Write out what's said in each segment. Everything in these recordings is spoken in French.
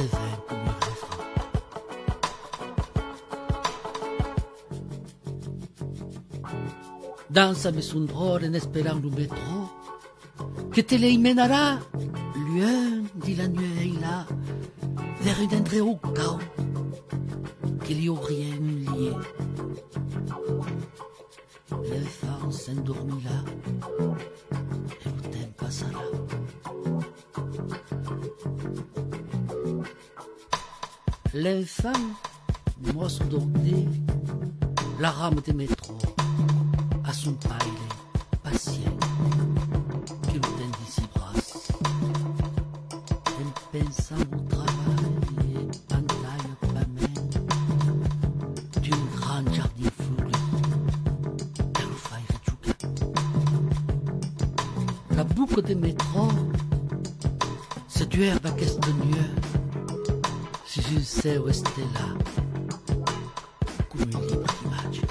revengo mi refrain. Danza-me su un drone esperando un metro que te le mènera, loin de la nuit là, vers un endroit au chaos qu'il n'y a rien lié. L'enfant s'endormira et le temps passera. L'enfant, moi sous-dormé, la rame de métro, à son paille, patient, que le temps d'ici brasse. En pensant au travail et pantaille pas même, d'une grande jardin fleuri, et le faire jouer. La boucle de métro, c'est du herbe à castagneux. Si je sais où est là, comme une libre image.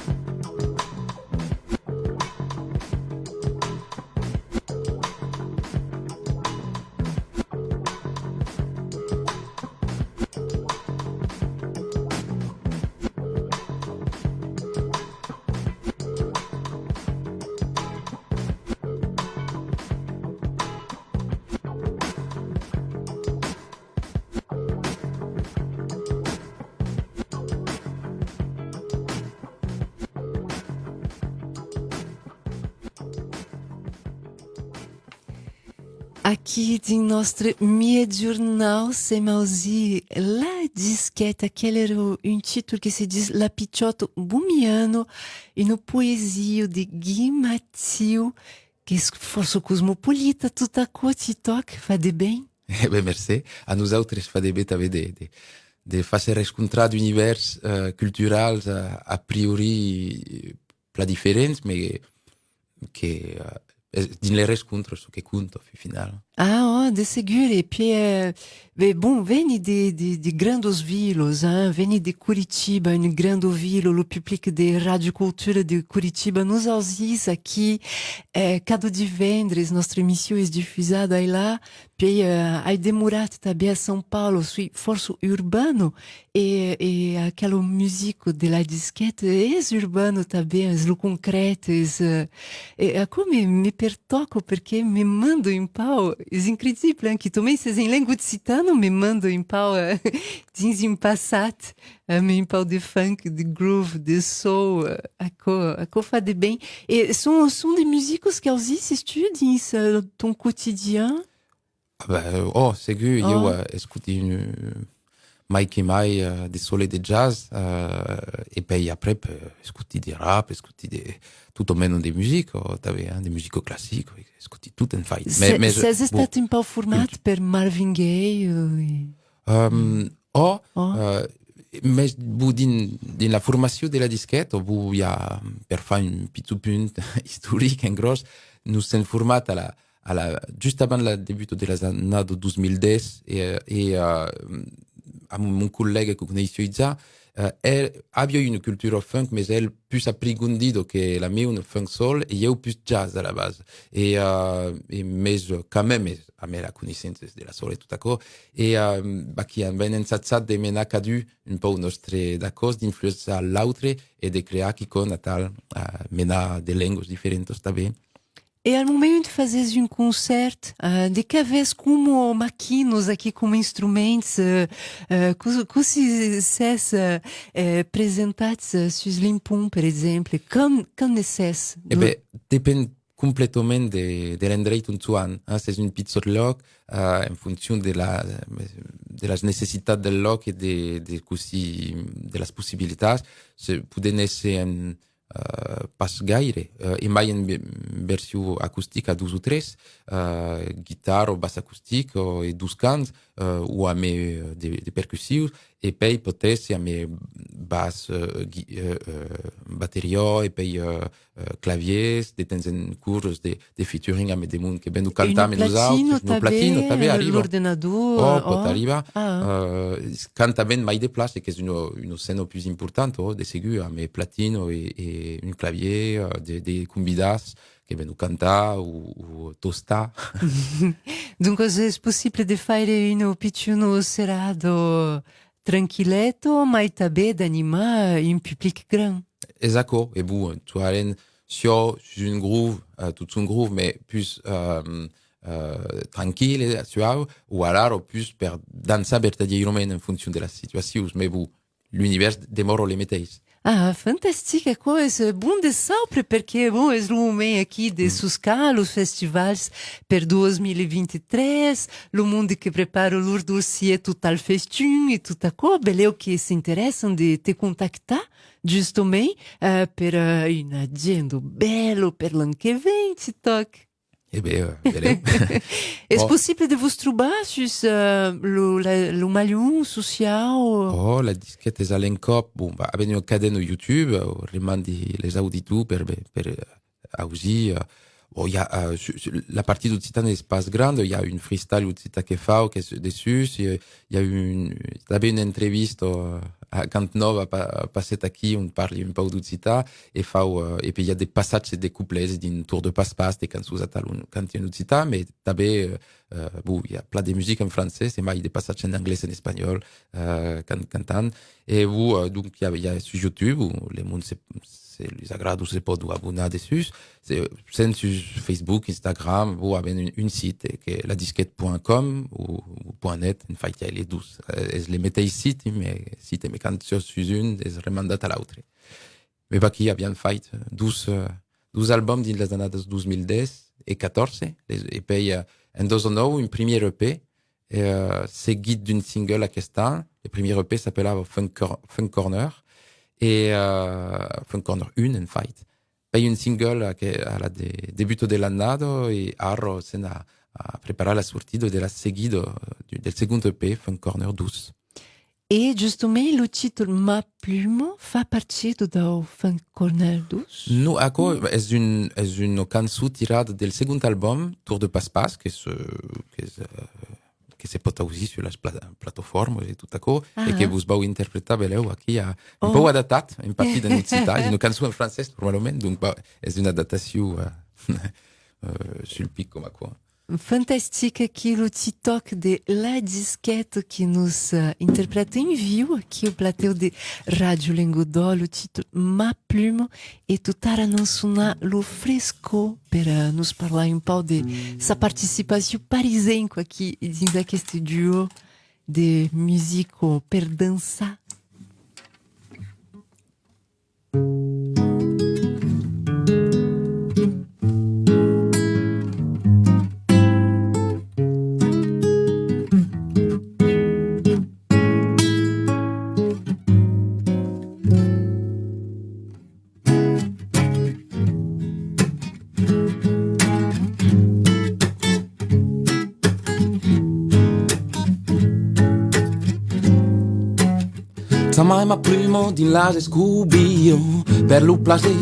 Aqui em nosso meio-jornal, Semauzi, La Disquete, aquele era um título que se diz La Piccioto Bumiano, e no poesia de Guy Mathieu, que é força cosmopolita, tout à coup, TikTok, fa de bem. Merci. A nosaltres fa de bé també de fazer rescontrar d'univers culturals a priori pla diferents, mas que din les rescontros que conto, au final. Ah, de seguro. E puis, bom, veni de grandes vilas, hein? Veni de Curitiba, une grande ville, o public de Radio Cultura de Curitiba nos auzis aqui. Cada divendres, nossa emissão é difusada aí lá. Puis, aí demorat também a São Paulo, sui forço urbano, e aquela música de la disquete é urbano também, é lo concreto, é como me pertoco, porque me mando em pau. É incrível, hein? Que também vocês em língua occitana me mandam em pau, dins em passat, me em pau de funk, de groove, de soul, a co fa de bem. E são des músicos que eles estudam ton quotidien. Segur, eu escuto mai que mai de sole de jazz, e poi après escuto de rap, escuto de tutto meno de musica, também de musica classica, escuto tutto in fai. Vocês estão em pau format per Marvin Gaye? Mas din la formació de la disquette, bu ja per fa un pitu punt historic en gros, nous s'en format juste avant le début de l'année 2010 et à mon collègue que connaissais déjà, elle avait une culture funk, mais elle plus approfondie que la mienne funk soul et eu plus jazz à la base. Mais quand même, a me la connaissance de la soul et tout d'accord. Et qui a ben ensatjat de menar cadu un peu nostre d'accords d'influencer l'autre et de créer qui con natal menar de línguas diferentes também. E ao momento de fazer um concerto, de que vez como maquinos aqui como instrumentos, como se apresentados sur Limpum, por exemplo, como necess? Depende completamente de l'endroit on suan. C'est un petit loc en fonction de las necessitats del loc et de las possibilitats. Poden ésser pas gaire, e mai en versió acústica 2 o 3, guitarra o baix acústic, e 2 cants, ou amb de percussius, e poi potessi a me bass, batteria, e poi claviers, de temps en curs de featuring a me de mun che ben du cantar me nous autres, no platino tabe arriva. l'ordinador. Pot arriva. Canta ben mai de place, che è uno scena più importante, de segur, a me platino e un clavier, de convidas, che ben du cantar o tosta. Dunque, è possibile di fare un piccino serado tranquilletto, ma també d'animare un public grand. Exacto, et bon, tu as sur une groove, tout un groove, mais plus tranquille, suave, ou alors plus per danser verdaderamente en fonction de la situation, mais bon, l'univers demora le meteis. Ah, fantastica coisa, bom de sempre, perché bom, é o momento aqui de suscar os festivais per 2023, o mundo que prepara o Lourdes total festin e tudo coisa, beleza que se interessam de te contactar, justamente, per un agenda bello per l'anno che vem, TikTok. Eh bien, beleu. Est-ce possible de vous trouver sur le maillon social? Oh, la disquette est à l'encop. Bon, bah, abbiamo un cadeno YouTube, rimandi les auditeurs per aussi. Bon, il y a la partie d'Occitane espace grande, il y a une freestyle Occitane che fa, che è dessus, il y a t'avais une entreviste à Cantenova passé aquí, on parle un peu d'Occitane, et puis il y a des passages et des couplets d'un tour de passe-passe, des cançons cantés en Occitane, mais t'avais, bon, il y a plein de musique en français, c'est mal des passages en anglais et en espagnol, cantant, et vous, donc il y a sur YouTube, où les monde les agrade ou se pot abonner dessus. C'est sur Facebook, Instagram, vous avez une site qui est ladisquette.com ou .net, en fait, il y a les 12. Je les mettais ici, mais quand je suis une, je remande à l'autre. Mais bah, qui a bien fait 12 albums dans les années 2010 et 14, et puis en 2009, une première EP, seguit d'une single à Kestan. Le premier EP s'appelait Funk Corner. Et Funk Corner 1, en fait. Poi un single alla debutto dell'anno e Arro se a preparare la sortita della seguita del secondo EP, Funk Corner 12. E giustamente lo titolo Ma Plume fa partito da Funk Corner 12? No, ecco, è una canzone tirata del secondo album, Tour de Passe-Passe, che se pot aussi sur les plateformes et tout à coup, et que vous vau interpréter beleu aquí un peu adaptat, en partie de l'Occitane, une cançon en français, normalement, donc c'est une adaptation sur le pic comme quoi. Fantastique aqui o TikTok de La Disquette que nos interpreta em vivo aqui o plateau de Rádio Lengodó, o título Ma Plume e tutara não sonar lo fresco per nos falar um pouco de sa participação parisenco aqui dins aquest duo de músico per dançar. Mai ma primo din la scubio per lo placer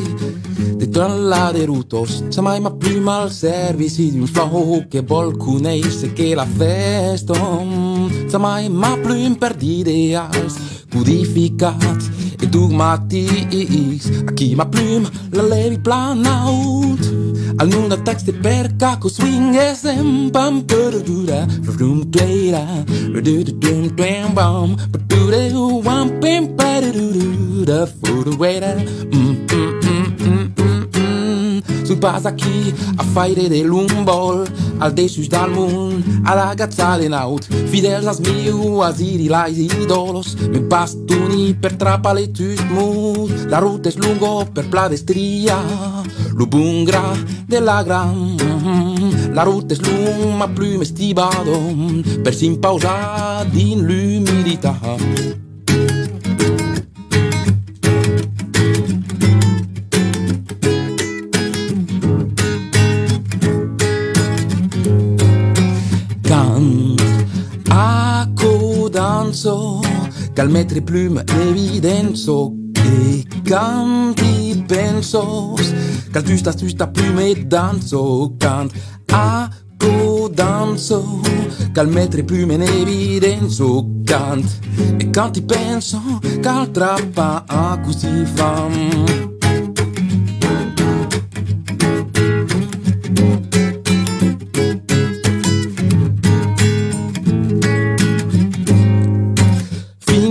de tornare de rutos. Mai ma prima al service di un flow che vol conèixer che la festa. Mai ma prim per d'ideals codificats e dogmatics. Aquí ma prim la levi plan out. Al non de text per caco swing e sempam per dura from trader dum dum bam but do they want pim per dura for the waiter sul passa aquí a fare dell'umbol al dessus dal mund a la gazzale in out fidels als miu asiri lais idolos mi bastoni per trapale tu smooth la route è lungo per pladestria lo bungra della gran la route è lunga ma plume stibado per s'impausar din l'umidità. mettere plume in evidenza e canti penso che giusta plume e danzo cant a danzo che mettere plume in evidenza cant e canti penso che trappa a così fam.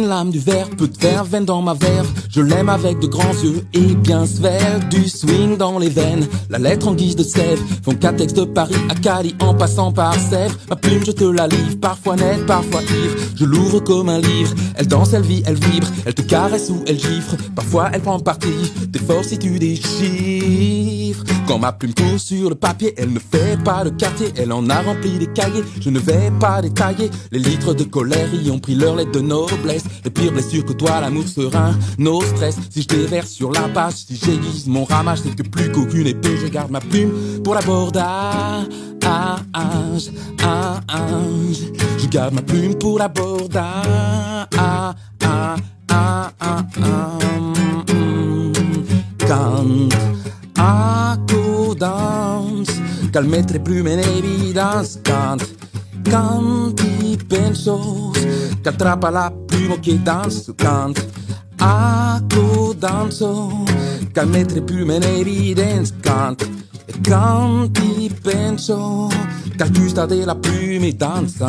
L'âme du verre, peu de verveine dans ma verve. Je l'aime avec de grands yeux et bien svelte. Du swing dans les veines, la lettre en guise de sève. Font 4 textes de Paris à Cali en passant par Sèvres. Ma plume je te la livre, parfois nette, parfois ivre. Je l'ouvre comme un livre, elle danse, elle vit, elle vibre. Elle te caresse ou elle gifle, parfois elle prend parti. Tes forces si tu déchiffres. Quand ma plume court sur le papier, elle ne fait pas de quartier. Elle en a rempli des cahiers, je ne vais pas détailler. Les litres de colère y ont pris leur lettre de noblesse. Les pires blessures que toi, l'amour serein, nos stress. Si je déverse sur la page, si j'aiguise mon ramage, c'est que plus qu'aucune épée, je garde ma plume pour l'abordage. Je garde ma plume pour l'abordage. Quand accordance, qu'elle mettrait plume en évidence. Quand y penso, qu'attrapa la plume qui danse, quand accodanzo, qu'elle mettrait plume en évidence, quand y penso, qu'elle gusta de la plume et danse.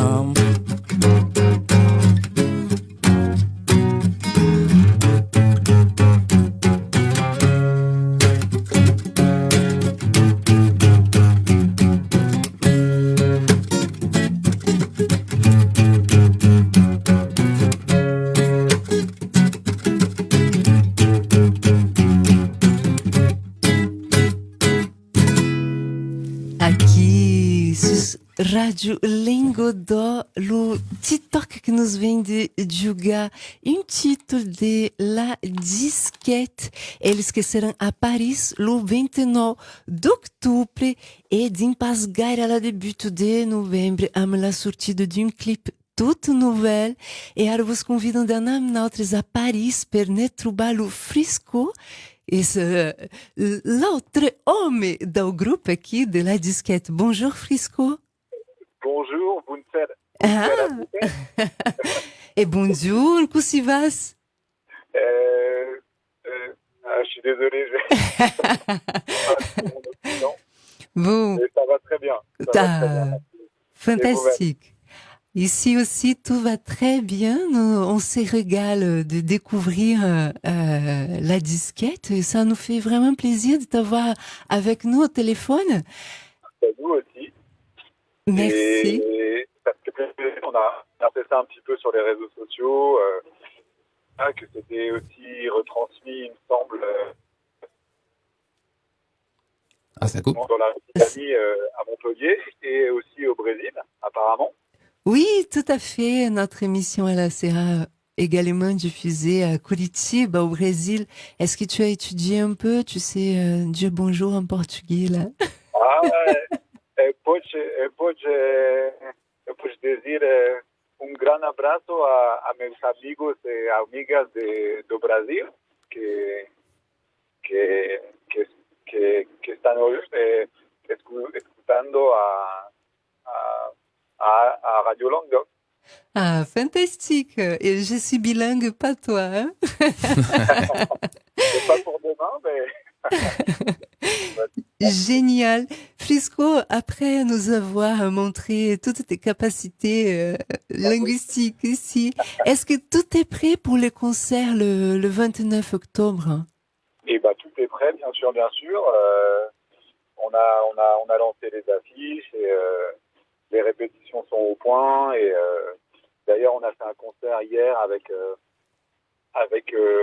Rádio Lingodó, o TikTok que nos vem de divulgar um título de La Disquette. Eles que serão a Paris le 29 d'octobre et din pas gaire à la début de novembre amb la sortida d'un clip toute nouvelle. E ara vos convidam d'anar amb nosaltres a Paris per ne trobar lo Frisco. Et l'autre homme do grupo aqui de La Disquette. Bonjour Frisco. Bonjour, Bunser. Et bonjour, comment tu vas? Je suis désolé. Bon. Mais ça va très bien. Ça va très bien. Fantastique. Ici aussi, tout va très bien. On se régale de découvrir La Disquette. Et ça nous fait vraiment plaisir de t'avoir avec nous au téléphone. Nous aussi. Merci. Et ça fait plaisir. On a fait ça un petit peu sur les réseaux sociaux. Que c'était aussi retransmis, il me semble, ça coupe. dans la Ricanie à Montpellier et aussi au Brésil, apparemment. Oui, tout à fait. Notre émission, elle sera également diffusée à Curitiba, au Brésil. Est-ce que tu as étudié un peu? Tu sais dire bonjour en portugais, là? Pode dizer grande abraço a meus amigos e amigas do Brasil que están escutando a Radio Langue. Ah, fantastique. Et je suis bilingue, pas toi, hein? C'est pas pour demain, mais... Génial. Frisco, après nous avoir montré toutes tes capacités linguistiques ici, est-ce que tout est prêt pour le concert le 29 octobre? Eh ben, tout est prêt, bien sûr, bien sûr. On a lancé les affiches et les répétitions sont au point. Et d'ailleurs, on a fait un concert hier avec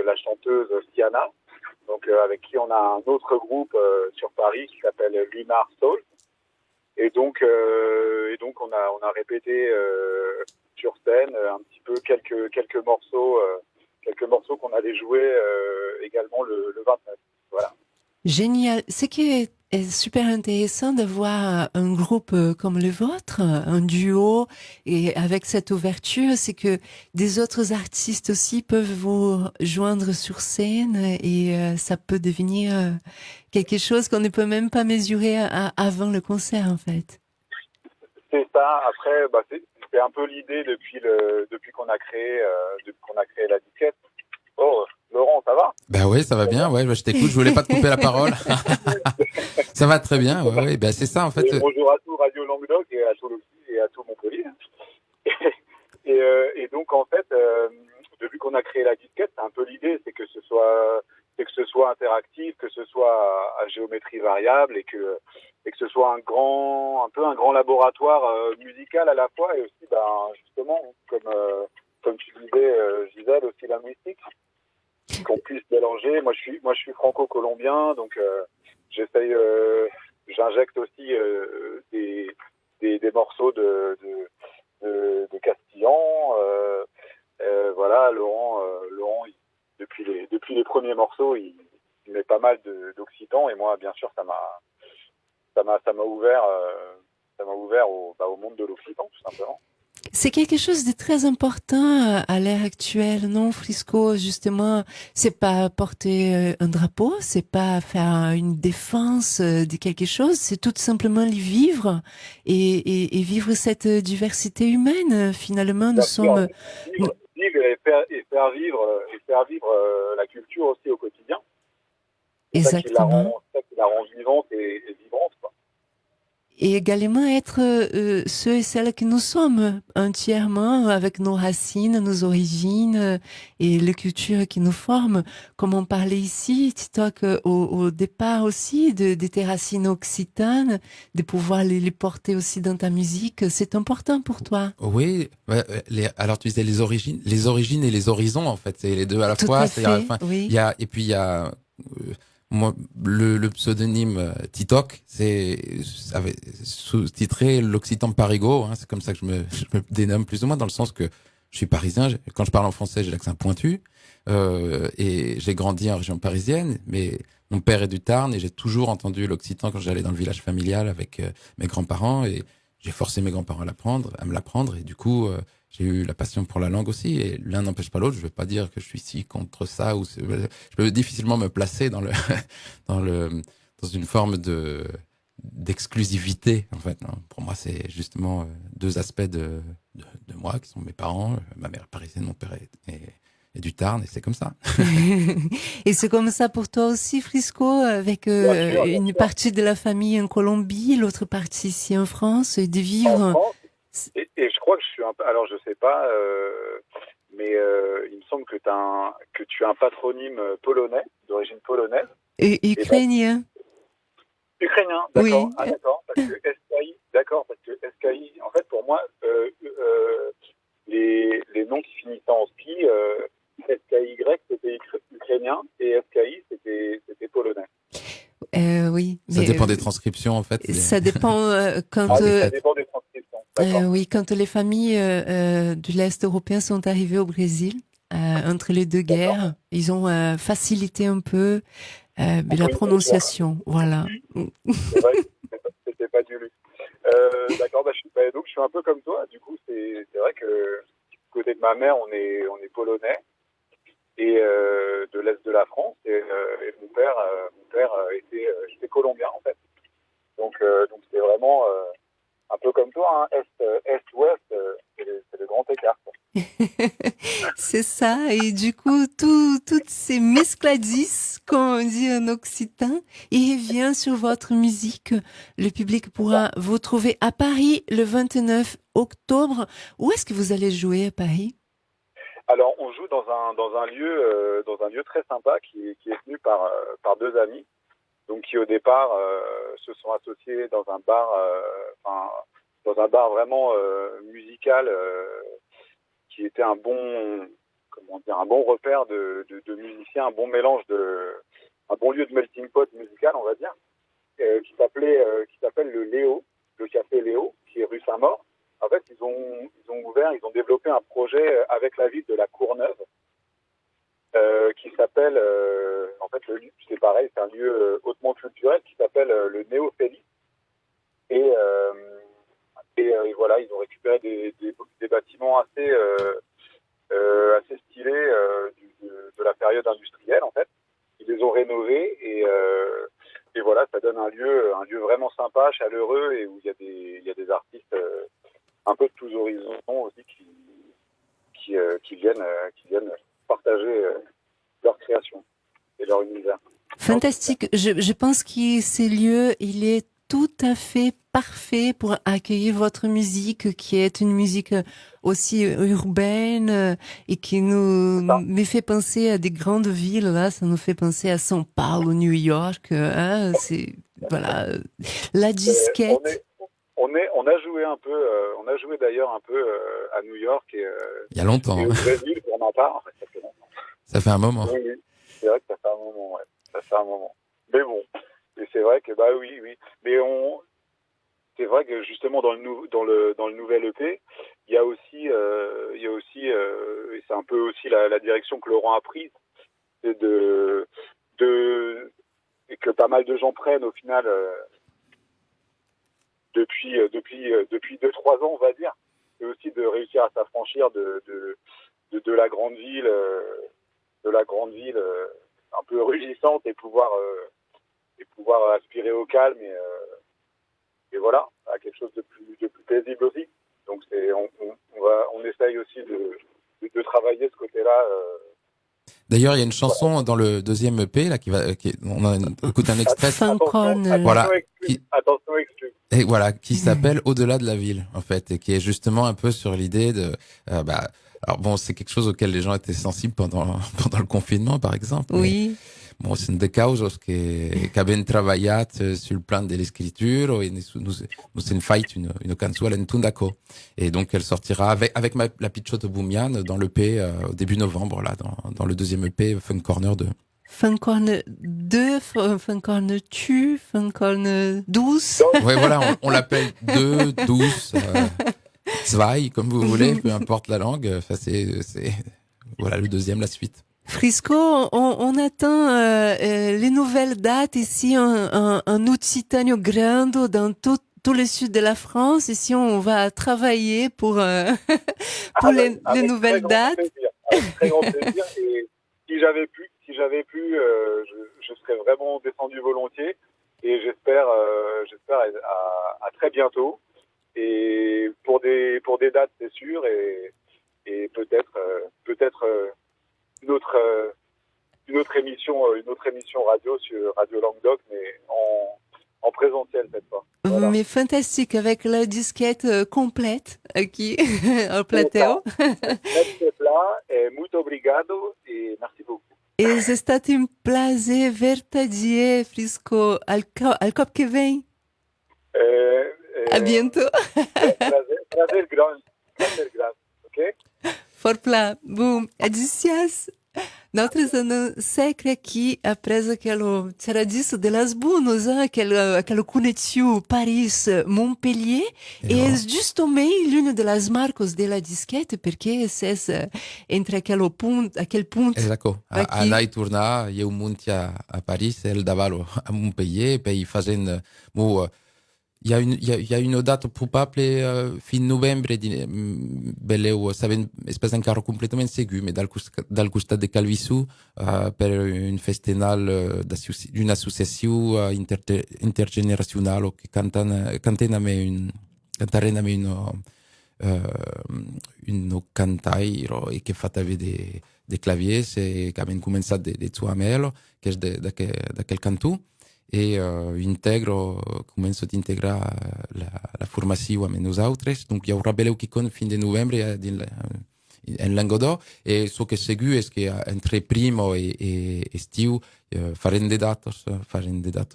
la chanteuse Siana. Donc avec qui on a un autre groupe sur Paris qui s'appelle Lunar Soul. Et donc on a répété sur scène un petit peu quelques morceaux qu'on allait jouer également le 29. Voilà. Génial. Ce qui est est super intéressant d'avoir un groupe comme le vôtre, un duo, et avec cette ouverture, c'est que des autres artistes aussi peuvent vous joindre sur scène et ça peut devenir quelque chose qu'on ne peut même pas mesurer avant le concert, en fait. C'est ça. Après, c'est un peu l'idée depuis qu'on a créé la disquette. Oh, Laurent, ça va? Bah oui, ça va bien. Ouais, bah, je t'écoute. Je voulais pas te couper la parole. Ça va très bien. Ouais, ouais. Bah, c'est ça en fait. Et bonjour à tout Radio Languedoc et à tout et à tout Montpellier. Et donc en fait, depuis qu'on a créé la disquette, c'est un peu l'idée, c'est que ce soit interactif, que ce soit à géométrie variable et que ce soit un peu un grand laboratoire musical à la fois et aussi, justement, comme tu disais, Gisèle, aussi linguistique, qu'on puisse mélanger. Moi, je suis franco-colombien, donc j'essaye, j'injecte aussi des morceaux de castillan. Voilà, Laurent, depuis les premiers morceaux, il met pas mal d'occitan et moi, bien sûr, ça m'a ouvert au monde de l'occitan, tout simplement. C'est quelque chose de très important à l'ère actuelle, non, Frisco? Justement, c'est pas porter un drapeau, c'est pas faire une défense de quelque chose, c'est tout simplement les vivre et vivre cette diversité humaine. Finalement, nous sommes Vivre et faire vivre la culture aussi au quotidien. C'est exactement. ça qui la rend vivante et vibrante, quoi. Et également être ceux et celles que nous sommes entièrement avec nos racines, nos origines et les cultures qui nous forment. Comme on parlait ici, Titok, au départ aussi de tes racines occitanes, de pouvoir les porter aussi dans ta musique, c'est important pour toi. Oui. Ouais, alors tu disais les origines et les horizons en fait, c'est les deux à la Tout fois. à C'est-à-dire, fait, enfin, oui. il y a moi, le pseudonyme Titok, ça avait sous-titré l'Occitan Parigot. Hein, c'est comme ça que je me dénomme plus ou moins dans le sens que je suis parisien. Quand je parle en français, j'ai l'accent pointu. Et j'ai grandi en région parisienne, mais mon père est du Tarn et j'ai toujours entendu l'occitan quand j'allais dans le village familial avec mes grands-parents et j'ai forcé mes grands-parents à me l'apprendre et du coup j'ai eu la passion pour la langue aussi et l'un n'empêche pas l'autre. Je veux pas dire que je suis si contre ça ou je peux difficilement me placer dans dans une forme d'exclusivité en fait. Non. Pour moi, c'est justement deux aspects de moi qui sont mes parents, ma mère est parisienne, mon père est du Tarn et c'est comme ça. Et c'est comme ça pour toi aussi, Frisco, avec Bien une sûr. partie de la famille en Colombie, l'autre partie ici en France, et de En vivre. France, et je crois que je suis un peu, alors je sais pas, mais il me semble que tu as un patronyme polonais, d'origine polonaise. Et Et ben, ukrainien, ukrainien, d'accord. oui. Ah d'accord, parce que SKI, d'accord, parce que SKI, en fait pour moi, les noms qui finissaient en ski, SKY c'était ukrainien et SKI c'était polonais. Oui, Ça mais dépend des transcriptions en fait. ça dépend quand, Ah oui, ça dépend des transcriptions, d'accord. oui, quand les familles de l'Est européen sont arrivées au Brésil, entre les deux D'accord. guerres, ils ont facilité un peu la Oui, prononciation, voilà. c'est vrai, c'était pas du luxe. D'accord, donc je suis un peu comme toi. Du coup, c'est vrai que du côté de ma mère, on est polonais et de l'est de la France et mon père était colombien en fait. Donc c'est vraiment un peu comme toi, hein, est-ouest, c'est le grand écart, quoi. C'est ça, et du coup, toutes ces mescladis, comme on dit en occitan, il revient sur votre musique. Le public pourra vous trouver à Paris le 29 octobre. Où est-ce que vous allez jouer à Paris? Alors on joue dans un lieu très sympa qui est tenu par deux amis. Donc qui au départ se sont associés dans un bar vraiment musical qui était un bon un bon repère de musiciens, un bon lieu de melting pot musical, on va dire, qui s'appelle le café Léo, qui est rue Saint-Maur. En fait, ils ont développé un projet avec la ville de La Courneuve qui s'appelle, en fait, c'est pareil, c'est un lieu hautement culturel qui s'appelle le Néophélie. Et, et voilà, ils ont récupéré des bâtiments assez stylés de la période industrielle, en fait. Ils les ont rénovés et voilà, ça donne un lieu vraiment sympa, chaleureux et où il y a des artistes un peu de tous horizons aussi qui viennent partager leur création et leur univers. Fantastique. Je pense que ce lieu, il est tout à fait parfait pour accueillir votre musique, qui est une musique aussi urbaine et qui me fait penser à des grandes villes. Là, ça nous fait penser à São Paulo, New York. Hein, c'est voilà, la disquette. On a joué un peu, on a joué d'ailleurs un peu à New York et Il y a longtemps. et au Brésil pour ma part. En fait, ça fait longtemps. Ça fait un moment. Oui, oui. C'est vrai que ça fait un moment, ouais. Ça fait un moment. Mais bon, et c'est vrai que bah oui. Mais c'est vrai que justement dans le nouvel EP, il y a aussi, et c'est un peu aussi la direction que Laurent a prise, c'est et que pas mal de gens prennent au final depuis 2-3 ans, on va dire, et aussi de réussir à s'affranchir de la grande ville. Un peu rugissante et pouvoir aspirer au calme et voilà, à quelque chose de plus paisible aussi. Donc on essaye aussi de travailler ce côté-là. D'ailleurs, il y a une chanson dans le deuxième EP là on en écoute un extrait. Voilà. Attention exclu. Et voilà, qui s'appelle Au-delà de la ville, en fait, et qui est justement un peu sur l'idée de, alors bon, c'est quelque chose auquel les gens étaient sensibles pendant le confinement, par exemple. Oui. Bon, c'est une des causes che abbiamo travaillato sul plan dell'escritura e nous sen fait une canzone all'Entundako. Et donc, elle sortira avec la Picciotte Boumian dans l'EP au début novembre, là, dans le deuxième EP Fun Corner 2. Fun Corner 2, Fun Corner Tu, Fun Corner 12. Ouais, voilà, on l'appelle 2, 12, Zwei, comme vous voulez, peu importe la langue. Enfin, c'est voilà, le deuxième, la suite. Frisco, on attend les nouvelles dates ici en Occitanie grande dans tout le sud de la France. Ici, on va travailler pour les nouvelles dates. Avec très grand plaisir. Et si j'avais pu, je serais vraiment descendu volontiers. Et j'espère à très bientôt. Et pour des dates, c'est sûr. Et peut-être une autre émission radio sur Radio Languedoc, mais en présentiel cette fois. Voilà. Mais fantastique, avec la disquette complète aqui au plateau. Merci là, et muito obrigado et merci beaucoup. E è stato un prazer verdadeiro, Frisco. Al cop que vem. A bientôt. Prazer grande. Ok? Forpla, boom, adicias. Nós não secre aqui apres aquele tiradisso de las Bunos, aquele conexão Paris-Montpellier, e justamente l'une de las marcas de la disquette, perché c'est entre aquele ponto. Esatto, anar i tornar, eu munti a Paris, el davalo a Montpellier, poi facendo il y a une date probable fin novembre beleu saben espèce encara completament segur mais dal costat de Calvisù per un festival d'une associació intergeneracional que cantarem amb un cantaire e che fa avere de claviers e che abbiamo començat de Tuamelo che és d'aquel cantó e començo a integrar la formació amb nosaltres. Donc hi haurà beleu que con fin de novembre en Languedoc e so que segur és que entre primo e estiu farem de datos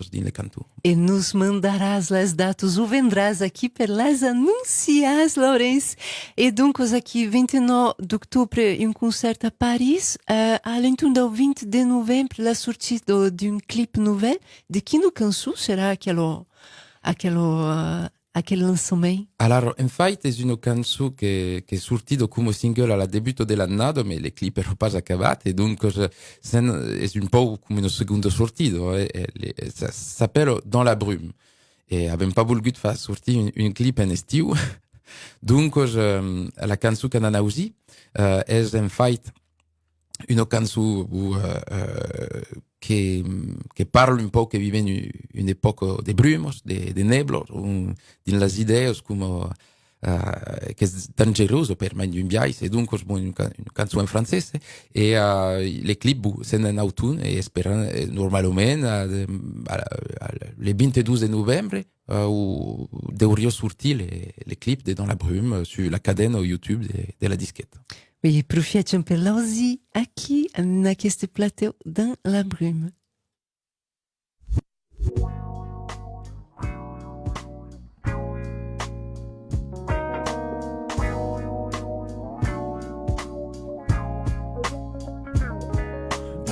din le cantó. E nos mandarás las datos, ou vendrás aqui per las anuncias, Laurence. E donc, aqui, 29 d'octubre, um concerto a Paris. À l'entour do 20 de novembre, la sortida d'un clip nouvel. De quina cançó serà aquela aquel lancement? Alors, en fait, è una canzone che è sortita come single alla debutto dell'anno, ma le clip erano pas acabate, e dunque è un po' come una seconda sortita. Ça s'appelle Dans la brume. E abbiamo pas voluto fare sortire un clip in estiu, dunque la canzone che hanno usata è in fait una canzone che parla un po', che vive in un'epoca di brumos, di neblos, di las ideas come che è dangeroso per me in viaggio, e dunque è una canzone in francese, e le clip sono in autunno, e spero normalmente le 22 novembre devono sortire le clip de Dans la brume sulla cadena YouTube della disquette. Oui, profităm per l'auzi aqui naqueste plateau Dans la brume.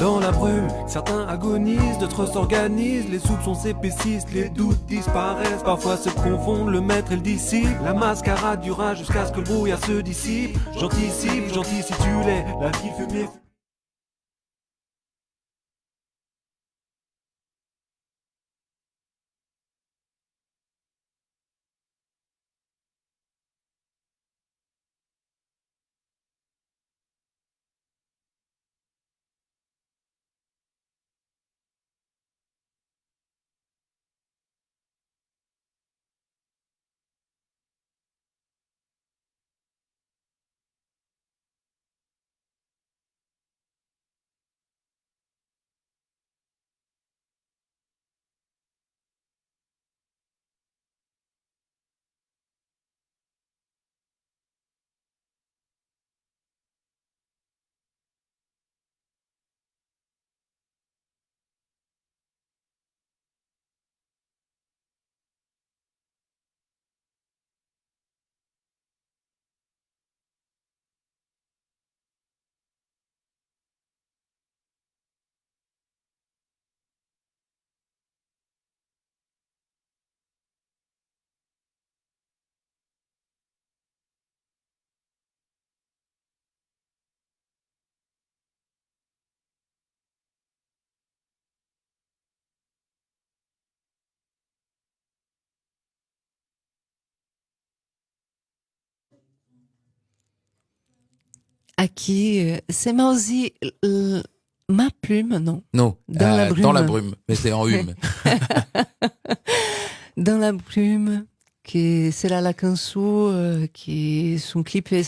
Dans la brume, certains agonisent, d'autres s'organisent, les soupçons s'épaississent, les doutes disparaissent, parfois se confondent le maître et le disciple. La mascarade durera jusqu'à ce que le brouillard se dissipe. J'anticipe, gentil si tu l'es, la vie fumée. Aqui, c'est mais aussi ma plume, non? Non, Dans la brume. Dans la brume, mais c'est en hume. Dans la brume, que será la canção que son clip è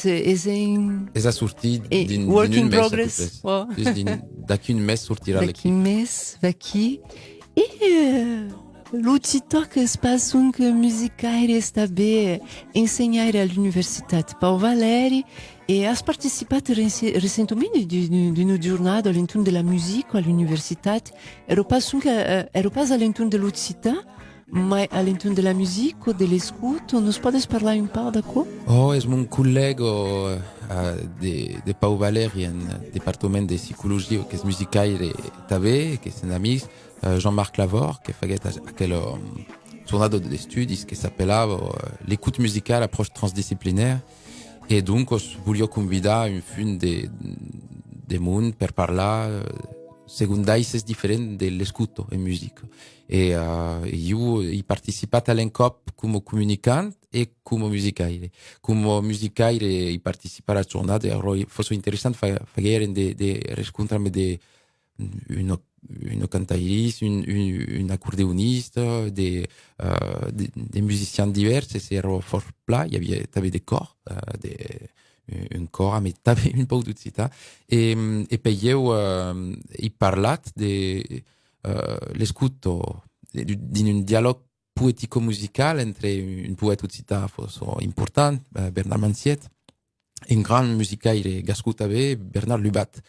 in È sorti din work in un mes, progress. a peu près. Daqui un mes sortirà le Daqui clip. mês, daqui. E l'outil que se passe un que musicaire está bem ensinar all'università Paul Valéry e has participato recentemente di una giornata all'interno della musica all'università. Ero pas all'interno dell'università, ma all'interno della musica, dell'ascolto. Nos podes parlare un po' da qua? Oh, és mon collègue de Pau Valéry en département de psychologie que és musicaire també, que és un amic, Jean-Marc Lavor, que faguet aquel tornado de estudis que s'appellava l'écoute musicale, approche transdisciplinaire. E dunque voglio convidare un fin de món per parlar secundais differents de l'escuto en musica. E io ho partecipato all'encop come comunicante e come musicaire. Come musicaire ho partecipato alla giornata e fosse interessante fare de riscontrarmi de une cantatrice, une accordéoniste, des musiciens divers, et c'est fort plat. Il y avait des corps, un corps, mais t'avais une peau de cita. Et puis il parlait de l'escuto, d'un dialogue poético-musical entre un poète de cita important, Bernard Manciet, un grand musicaire gascú també, Bernard Lubat.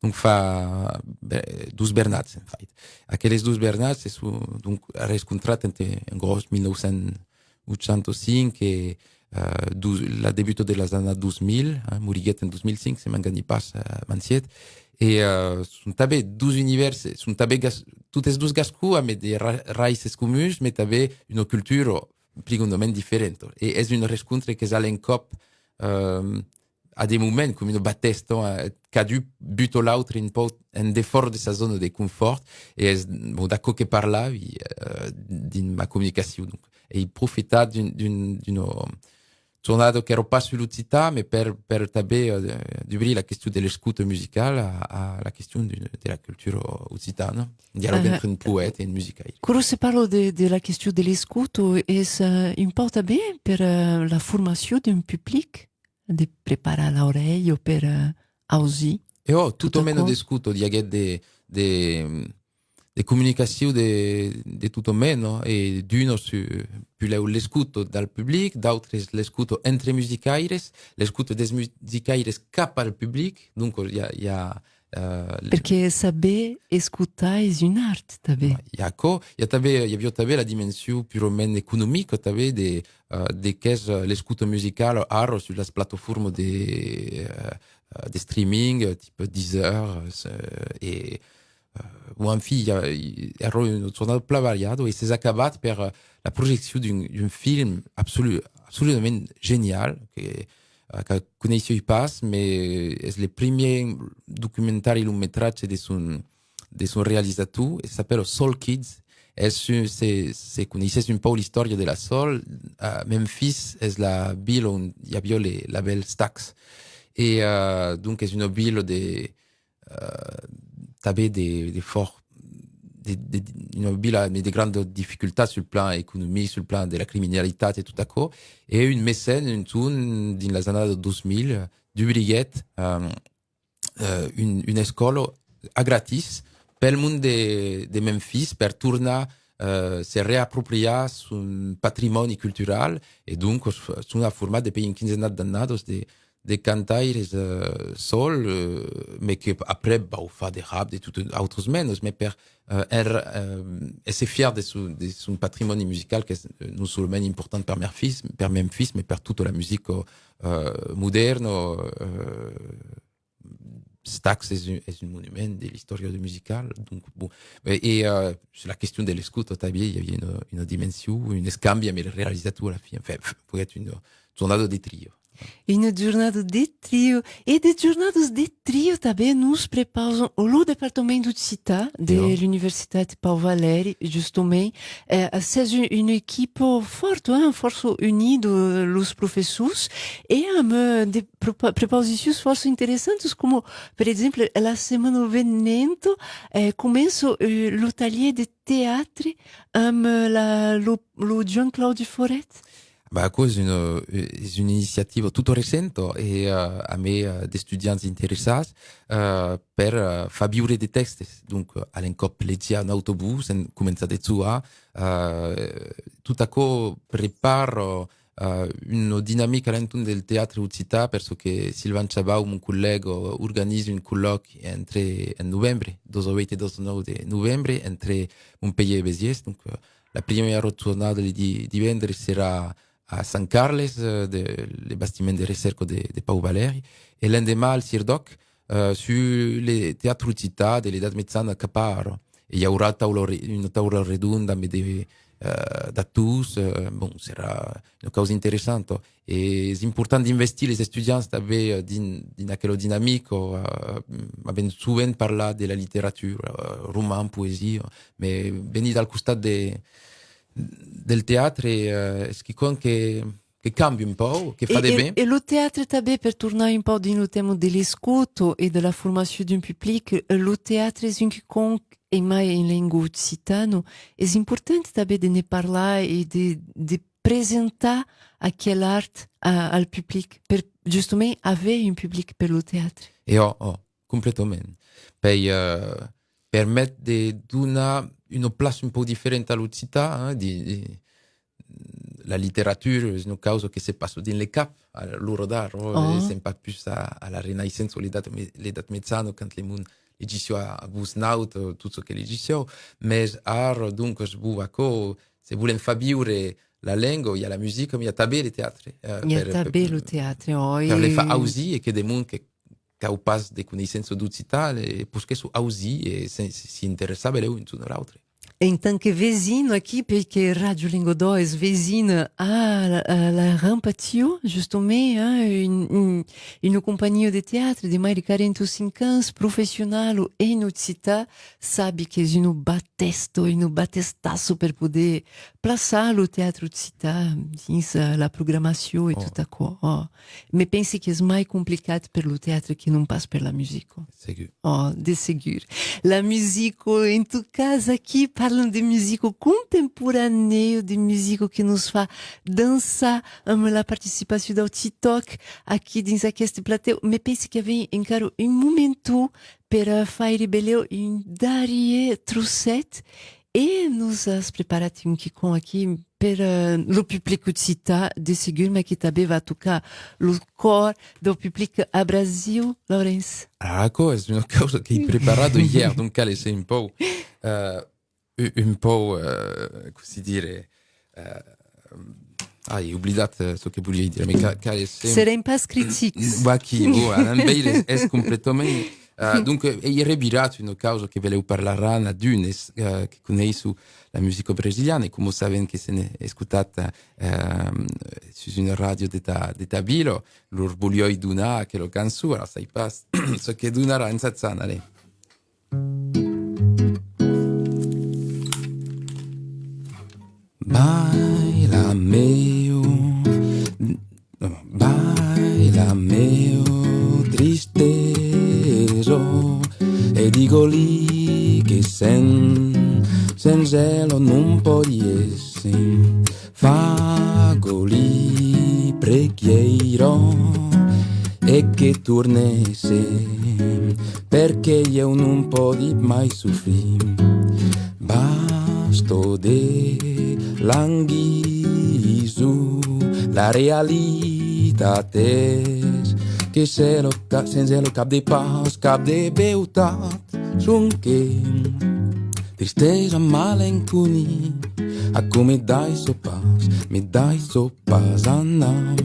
Donc fa 12 Bernats, en fait. Aquelles 12 Bernats és donc rescontrat en gros 1985 e la debuto de les années 2000, moriguet en 2005, se m'engany pas Manciet. Et sont també 12 univers, sont també totes 12 gascú amb des raïces comuns, mais també une culture un domaine differente. E è un riscontro che sale in cop a dei momenti come un battesto che du butto l'altro un po' in defort de sa zona di confort e da co che parlavi di ma comunicazione. E il profita d'uno tornado che ero pas sull'ucità, mais per taber d'ouvrir la question de l'escoute musicale à la question de la culture occitana. Un dialogue entre un poète et une musicaire. Quando si parla della questione dell'ascolto, importa bene per la formazione di un pubblico, di preparare l'orecchio per ausi. E ho tutto Tutto meno qua. d'escuto, di aghet de comunicazione de tutto meno, e d'uno su più l'escuto dal pubblico, d'altri l'escuto entre musicaires, l'escuto des musicaires cap al pubblico, dunque il y a Perché saber ascoltare è un'arte, també. il y a també la dimensione più o meno economica també de qu'es l'escuto musical aro sur las plateformes de streaming tipo Deezer e ou en fi ero un tornato pla variato e s'è acabat per la projezione d'un film absolutament genial che coneixo pas, mais és les premiers documentari lungmetratge de son realizator, e s'appelle Soul Kids. Se coneixes un po' l'història de la Soul, Memphis és la ville on hi havia les labels Stax. Et donc és una ville també de fort une ville avec de grandes difficultés sur le plan économique, sur le plan de la criminalité et tout à coup. Et une mécène, une tourne dans les années 2000, du briguet, une école à gratis pour le monde de Memphis, pour tourner, se réapproprier son patrimoine culturel. Et donc, c'est un format de pays une quinzaine d'années de cantaires soul, mais que après on fait des rap, de toutes autres menos, mais per c'est fier de son patrimoine musical qui est non seulement important per Memphis, mais per toute la musique moderne. Stax est un monument de l'histoire musicale. Donc, bon. Et sur la question de l'écoute, il y avait une dimension, une scambia, mais le réalisateur à la fin, enfin, pour être une tornado de trio. Une giornata de trio. E de jornadas de trio também nos preparam o departamento de cita de l'Université Paul Valéry, justamente. C'est une équipe forte, force unida, os professores, e de proposições forte interessantes, como, por exemplo, la semana venente começa o taller de théâtre lo Jean-Claude Foret. Bah, à cause d'une initiative toute récente et a mis des étudiants intéressés per faire vivre des textes. Donc, à l'encop leggia en autobus, en commença de sua, tout à coup prépare une dynamique à l'entour del théâtre Ucita, parce que Sylvain Chabau, mon collègue, organise un colloque en novembre, 28 et 29 de novembre, entre Montpellier et Béziers. Donc, la première tornada di vendredi sera à San Carles, le bâtiment de recerca de Pau Valéry, et l'endemain al Sirdoc, sur le théâtre Ucita de l'Edad Mezzana Caparo. Et il y aura une tavola redonda d'actus, bon, sera une cause intéressante. Et c'est important d'investir les étudiants dans quelle dynamique, ben souvent parler de la littérature, roman, poésie, mais venir dal costat del théâtre ce qui compte che cambia un po', che fa bene. E lo teatro também, per tornare un po' no tema dell'ascolto e della formazione di un pubblico, lo teatro è un che conta e mai in lingua occitana, è importante também de ne parlare e de presentare aquell'arte al pubblico, per giustamente avere un pubblico per lo teatro. E completamente. Per permettere di dare una place un po' differente all'Occità, la littérature, c'est une cause qui se passe dans les caps, à l'Urodar, c'est pas plus à la Renaissance ou l'Edad Mezzana, quand les gens l'édition à Busnaut, tout ce que l'édition, mais art, donc, je vous vois si vous voulez faire vivre la langue, il y a la musique, mais il y a tabé le théâtre. Il y a tabé le théâtre, per le faire aussi, et que des gens qui ont pas de connaissances d'Occità, parce que sont aussi, et si intéressable, l'un ou l'autre. Então, que vizinho aqui, porque Rádio Língua 2, vizinho à la Rampa Tio, justement, une companhia de teatro de mais de 45 anos, profissional e inocita, sabe que é um batestaço per poder plaçar o teatro de cita, a programação e tudo aquilo. Me pense que é mais complicado pelo teatro que não passa pela música. Seguro. De seguro. La música, em tua casa aqui, falam de música contemporânea, de música que nos faz dançar, a participação do TikTok aqui dentro deste plateau. Me pense que vem encaro um momento para fazer beleu um Darie Trousset e nos as preparativos que com aqui para o público de Cita, de seguro, mas que também vai tocar o cor do público a Brasil, Laurence. Ecco, è una cosa che hai preparato ieri, donc c'est un po', così dire, hai oubliato ce che volevi dire, ma Serem pas critiques. Aqui, un bel è completamente. Dunque, ieri abbiamo una causa che volevo parlare a Dunes, che conosce la musica brasiliana, e come sapete che se ne è ascoltata su una radio di Tabilo, l'orgoglio di Duna che lo canzone, allora sai pas, so che Duna era in Sazzana, lei. Baila meo tristeso e dico lì che sen gelo non può essere fago lì preghiero e che tornesse perché io non posso mai soffrire basto de l'anghisu la realtà che se lo senza lo cap de paz cap de beutat son che tristeza malenconi a come dai so paz anam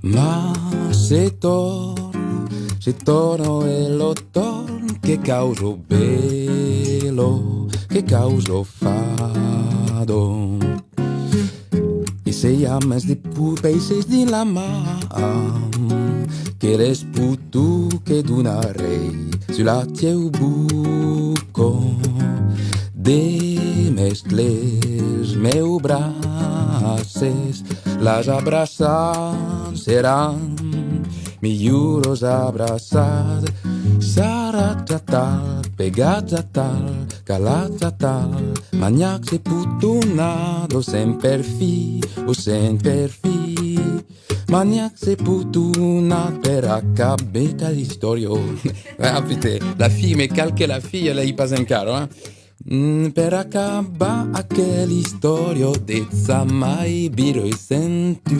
ma se torno e lo torno che causo bello che causo fado e se llamas de países de la mar que les putu que donarei sulla teu buco de mescles meu braces las abraçar serán miuros abraçar sarata tal pegata tal calata tal maniac se putunado sem perfil o sem perfil maniac se putunado per acabeta l'istoria apite la fille me calque la fille lei pas en caro per acabar aquella storia de mai biro e sentu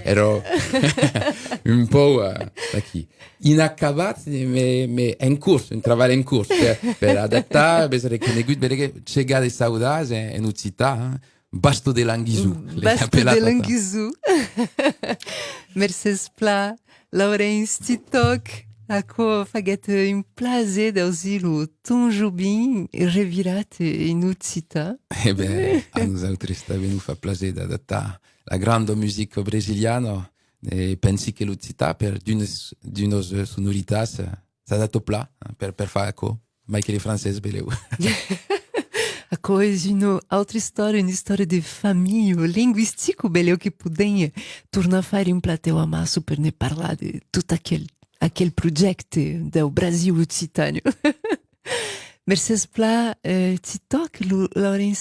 ero un po' aqui inacabat me en corso un travail en corso per adattare per reconegut perché c'è gade saudade en ucita basto de l'anghisu Mercedes Pla Laurence TikTok Ako faget un plaisir d'ausilo ton jubin revirat in ucita. A nous altri sta venu fa plaisir d'adattare la grande musica brasiliana e pensi che l'ucita per d'unos sonoritas s'adatto pla per fare ako mai che les français beleu. Ako é uma outra história, uma história de família, linguístico beleu que pudem tornar a fare un plateu amasso per ne parlar de tout aquele projeto do Brasil occitânio. Mercedes Pla, TikTok, Laurence,